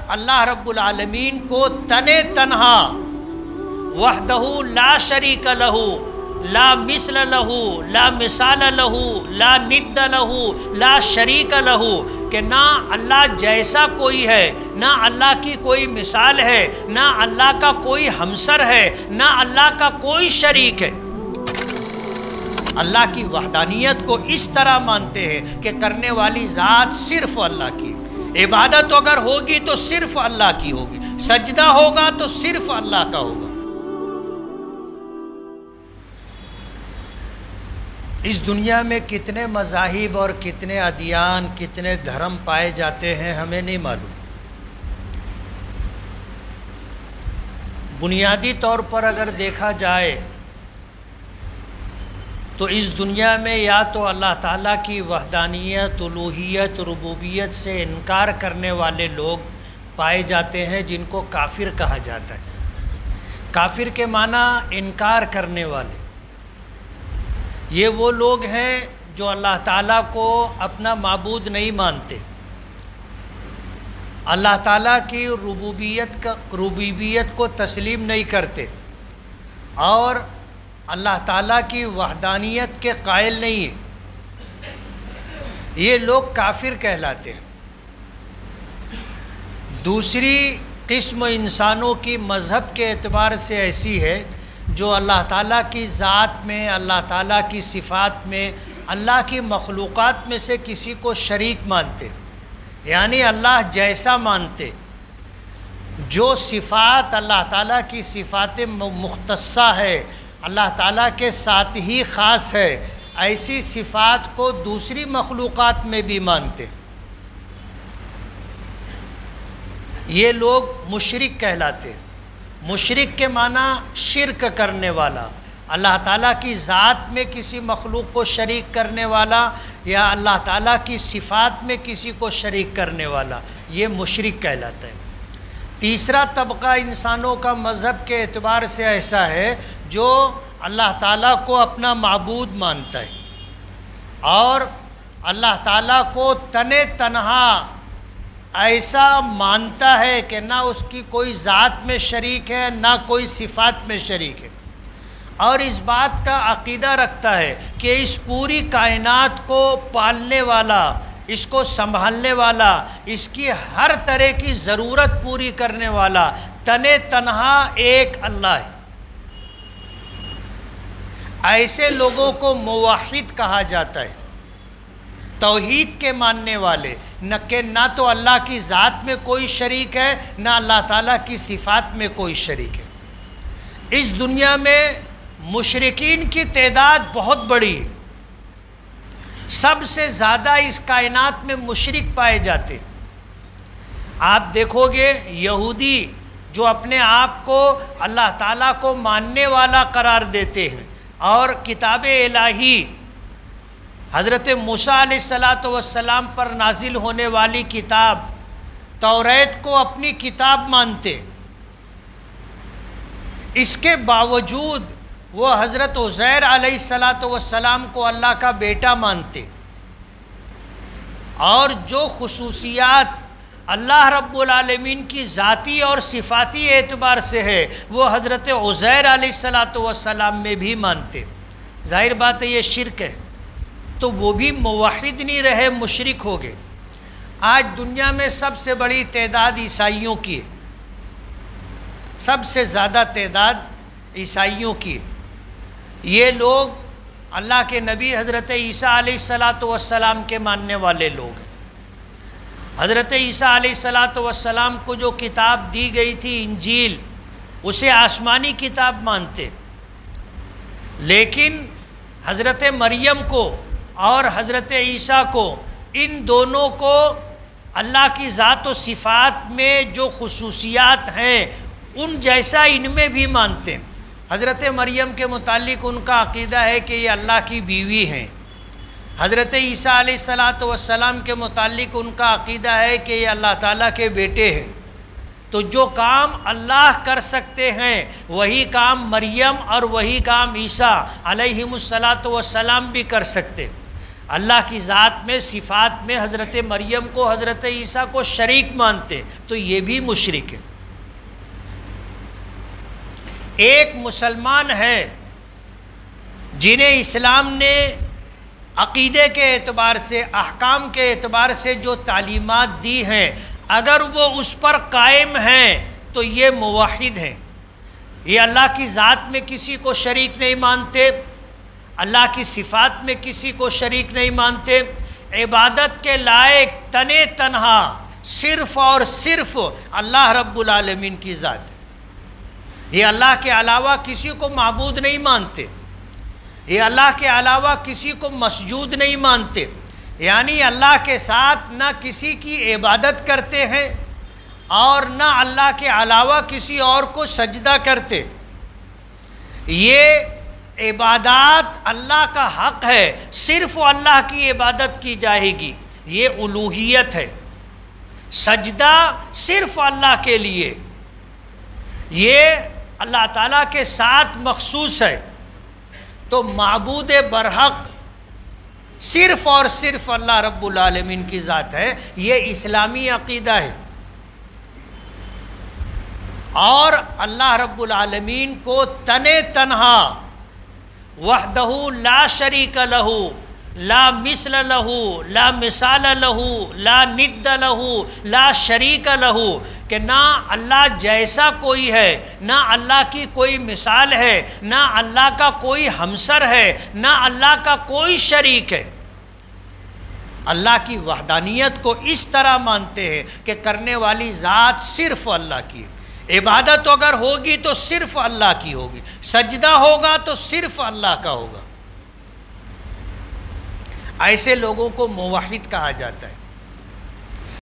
اللہ رب العالمین کو تنے تنہا وحدہ لا شریک لہ لا مثل لہ لا مثال لہ لا ند لہ لا شریک لہ، کہ نہ اللہ جیسا کوئی ہے، نہ اللہ کی کوئی مثال ہے، نہ اللہ کا کوئی ہمسر ہے، نہ اللہ کا کوئی شریک ہے۔ اللہ کی وحدانیت کو اس طرح مانتے ہیں کہ کرنے والی ذات صرف اللہ کی، عبادت اگر ہوگی تو صرف اللہ کی ہوگی، سجدہ ہوگا تو صرف اللہ کا ہوگا۔ اس دنیا میں کتنے مذاہب اور کتنے ادیان، کتنے دھرم پائے جاتے ہیں ہمیں نہیں معلوم۔ بنیادی طور پر اگر دیکھا جائے تو اس دنیا میں یا تو اللہ تعالیٰ کی وحدانیت، الوہیت، ربوبیت سے انکار کرنے والے لوگ پائے جاتے ہیں جن کو کافر کہا جاتا ہے۔ کافر کے معنی انکار کرنے والے، یہ وہ لوگ ہیں جو اللہ تعالیٰ کو اپنا معبود نہیں مانتے، اللہ تعالیٰ کی ربوبیت کو تسلیم نہیں کرتے اور اللہ تعالیٰ کی وحدانیت کے قائل نہیں ہیں، یہ لوگ کافر کہلاتے ہیں۔ دوسری قسم انسانوں کی مذہب کے اعتبار سے ایسی ہے جو اللہ تعالیٰ کی ذات میں، اللہ تعالیٰ کی صفات میں، اللہ کی مخلوقات میں سے کسی کو شریک مانتے، یعنی اللہ جیسا مانتے۔ جو صفات اللہ تعالیٰ کی صفات مختصہ ہے، اللہ تعالیٰ کے ساتھ ہی خاص ہے، ایسی صفات کو دوسری مخلوقات میں بھی مانتے، یہ لوگ مشرک کہلاتے ہیں۔ مشرک کے معنی شرک کرنے والا، اللہ تعالیٰ کی ذات میں کسی مخلوق کو شریک کرنے والا یا اللہ تعالیٰ کی صفات میں کسی کو شریک کرنے والا، یہ مشرک کہلاتا ہے۔ تیسرا طبقہ انسانوں کا مذہب کے اعتبار سے ایسا ہے جو اللہ تعالیٰ کو اپنا معبود مانتا ہے اور اللہ تعالیٰ کو تنے تنہا ایسا مانتا ہے کہ نہ اس کی کوئی ذات میں شریک ہے، نہ کوئی صفات میں شریک ہے، اور اس بات کا عقیدہ رکھتا ہے کہ اس پوری کائنات کو پالنے والا، اس کو سنبھالنے والا، اس کی ہر طرح کی ضرورت پوری کرنے والا تنے تنہا ایک اللہ ہے۔ ایسے لوگوں کو موحد کہا جاتا ہے، توحید کے ماننے والے، نہ تو اللہ کی ذات میں کوئی شریک ہے، نہ اللہ تعالیٰ کی صفات میں کوئی شریک ہے۔ اس دنیا میں مشرکین کی تعداد بہت بڑی ہے، سب سے زیادہ اس کائنات میں مشرک پائے جاتے۔ آپ دیکھو گے یہودی جو اپنے آپ کو اللہ تعالیٰ کو ماننے والا قرار دیتے ہیں اور کتاب الہی حضرت موسیٰ علیہ السلام پر نازل ہونے والی کتاب توریت کو اپنی کتاب مانتے، اس کے باوجود وہ حضرت عزیر علیہ السلام کو اللہ کا بیٹا مانتے، اور جو خصوصیات اللہ رب العالمین کی ذاتی اور صفاتی اعتبار سے ہے وہ حضرت عزیر علیہ السلام میں بھی مانتے۔ ظاہر بات ہے یہ شرک ہے، تو وہ بھی موحد نہیں رہے، مشرک ہو گئے۔ آج دنیا میں سب سے بڑی تعداد عیسائیوں کی ہے، سب سے زیادہ تعداد عیسائیوں کی ہے۔ یہ لوگ اللہ کے نبی حضرت عیسیٰ علیہ السلام کے ماننے والے لوگ ہیں۔ حضرت عیسیٰ علیہ السلام کو جو کتاب دی گئی تھی انجیل، اسے آسمانی کتاب مانتے، لیکن حضرت مریم کو اور حضرت عیسیٰ کو، ان دونوں کو اللہ کی ذات و صفات میں جو خصوصیات ہیں ان جیسا ان میں بھی مانتے ہیں۔ حضرت مریم کے متعلق ان کا عقیدہ ہے کہ یہ اللہ کی بیوی ہیں۔ حضرت عیسیٰ علیہ السلام کے متعلق ان کا عقیدہ ہے کہ یہ اللہ تعالیٰ کے بیٹے ہیں۔ تو جو کام اللہ کر سکتے ہیں وہی کام مریم اور وہی کام عیسیٰ علیہ السلام بھی کر سکتے۔ اللہ کی ذات میں صفات میں حضرت مریم کو حضرت عیسیٰ کو شریک مانتے تو یہ بھی مشرک ہے۔ ایک مسلمان ہے جنہیں اسلام نے عقیدے کے اعتبار سے احکام کے اعتبار سے جو تعلیمات دی ہیں اگر وہ اس پر قائم ہیں تو یہ موحد ہیں، یہ اللہ کی ذات میں کسی کو شریک نہیں مانتے، اللہ کی صفات میں کسی کو شریک نہیں مانتے، عبادت کے لائق تنے تنہا صرف اور صرف اللہ رب العالمین کی ذات ہے، یہ اللہ کے علاوہ کسی کو معبود نہیں مانتے، یہ اللہ کے علاوہ کسی کو مسجود نہیں مانتے، یعنی اللہ کے ساتھ نہ کسی کی عبادت کرتے ہیں اور نہ اللہ کے علاوہ کسی اور کو سجدہ کرتے۔ یہ عبادات اللہ کا حق ہے، صرف اللہ کی عبادت کی جائے گی، یہ الوہیت ہے۔ سجدہ صرف اللہ کے لیے، یہ اللہ تعالیٰ کے ساتھ مخصوص ہے، تو معبود برحق صرف اور صرف اللہ رب العالمین کی ذات ہے، یہ اسلامی عقیدہ ہے۔ اور اللہ رب العالمین کو تنے تنہا وحدہ لا شریک لہ لا مثل لہ لا مثال لہ لا ند لہ لا شریک لہ، کہ نہ اللہ جیسا کوئی ہے، نہ اللہ کی کوئی مثال ہے، نہ اللہ کا کوئی ہمسر ہے، نہ اللہ کا کوئی شریک ہے۔ اللہ کی وحدانیت کو اس طرح مانتے ہیں کہ کرنے والی ذات صرف اللہ کی ہے، عبادت اگر ہوگی تو صرف اللہ کی ہوگی، سجدہ ہوگا تو صرف اللہ کا ہوگا۔ ایسے لوگوں کو موحد کہا جاتا ہے۔